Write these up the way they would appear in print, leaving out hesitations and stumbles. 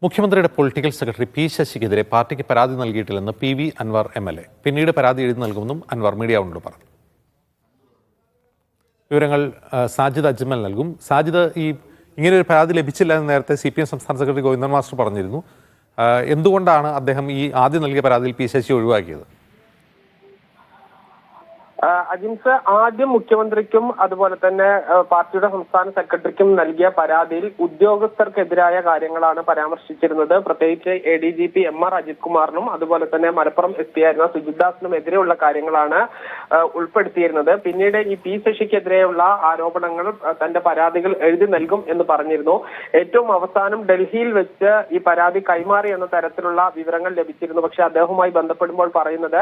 മുഖ്യമന്ത്രിയുടെ political secretary P ശശിക്കെതിരെ പാർട്ടിക്ക് പരാതി നൽകിയിട്ടില്ലെന്ന് പി വി അൻവർ MLA. പിന്നീട് പരാതി എഴുതി നൽകുമെന്നും അൻവർ മീഡിയയോട് പറഞ്ഞു. വിവരങ്ങൾ സാജിദ് അജ്മൽ നൽകും. സാജിദ്, ഇങ്ങനെയൊരു പരാതി ലഭിച്ചില്ല എന്ന് നേരത്തെ CPM സംസ്ഥാന സെക്രട്ടറി ഗോവിന്ദൻ മാസ്റ്റർ പറഞ്ഞിരുന്നു. എന്തുകൊണ്ടാണ് അദ്ദേഹം ഈ ആദ്യം നൽകിയ പരാതിയിൽ പി ശശി ഒഴിവാക്കിയത്? അജിൻസ്, ആദ്യം മുഖ്യമന്ത്രിക്കും അതുപോലെ തന്നെ പാർട്ടിയുടെ സംസ്ഥാന സെക്രട്ടറിക്കും നൽകിയ പരാതിയിൽ ഉദ്യോഗസ്ഥർക്കെതിരായ കാര്യങ്ങളാണ് പരാമർശിച്ചിരുന്നത്. പ്രത്യേകിച്ച് ADGP MR അജിത് കുമാറിനും അതുപോലെ തന്നെ മലപ്പുറം SP ആയിരുന്ന സുജിത് ദാസിനും എതിരെയുള്ള കാര്യങ്ങളാണ് ഉൾപ്പെടുത്തിയിരുന്നത്. പിന്നീട് ഈ പി ശശിക്കെതിരെയുള്ള ആരോപണങ്ങൾ തന്റെ പരാതികൾ എഴുതി നൽകും എന്ന് പറഞ്ഞിരുന്നു. ഏറ്റവും അവസാനം ഡൽഹിയിൽ വെച്ച് ഈ പരാതി കൈമാറി എന്ന തരത്തിലുള്ള വിവരങ്ങൾ ലഭിച്ചിരുന്നു. പക്ഷെ അദ്ദേഹവുമായി ബന്ധപ്പെടുമ്പോൾ പറയുന്നത്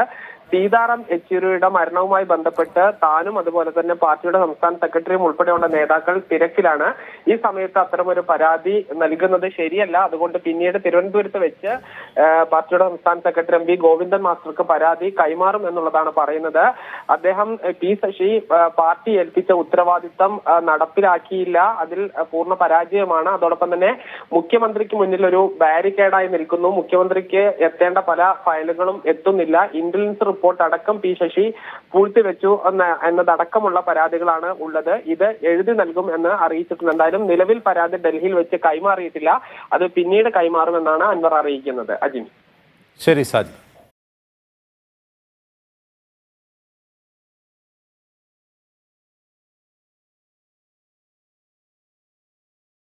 സീതാറാം യെച്ചൂരിയുടെ മരണവുമായി ബന്ധപ്പെട്ട് താനും അതുപോലെ തന്നെ പാർട്ടിയുടെ സംസ്ഥാന സെക്രട്ടറിയും ഉൾപ്പെടെയുള്ള നേതാക്കൾ തിരക്കിലാണ്. ഈ സമയത്ത് അത്തരമൊരു പരാതി നൽകുന്നത് ശരിയല്ല. അതുകൊണ്ട് പിന്നീട് തിരുവനന്തപുരത്ത് വെച്ച് പാർട്ടിയുടെ സംസ്ഥാന സെക്രട്ടറി MP ഗോവിന്ദൻ മാസ്റ്റർക്ക് പരാതി കൈമാറും എന്നുള്ളതാണ് പറയുന്നത്. അദ്ദേഹം പി ശശി പാർട്ടി ഏൽപ്പിച്ച ഉത്തരവാദിത്തം നടപ്പിലാക്കിയില്ല, അതിൽ പൂർണ്ണ പരാജയമാണ്. അതോടൊപ്പം തന്നെ മുഖ്യമന്ത്രിക്ക് മുന്നിൽ ഒരു ബാരിക്കേഡായി നിൽക്കുന്നു. മുഖ്യമന്ത്രിക്ക് എത്തേണ്ട പല ഫയലുകളും എത്തുന്നില്ല. ഇന്റലിജൻസ് റിപ്പോർട്ട് അടക്കം പി ശശി പൂഴ്ത്തിവെച്ചു എന്നതടക്കമുള്ള പരാതികളാണ് ഉള്ളത്. ഇത് എഴുതി നൽകും എന്ന് അറിയിച്ചിട്ടുണ്ട്. എന്തായാലും നിലവിൽ പരാതി ഡൽഹിയിൽ വെച്ച് കൈമാറിയിട്ടില്ല, അത് പിന്നീട് കൈമാറുമെന്നാണ് അൻവർ അറിയിക്കുന്നത്. അജിൻ. ശരി സാജി.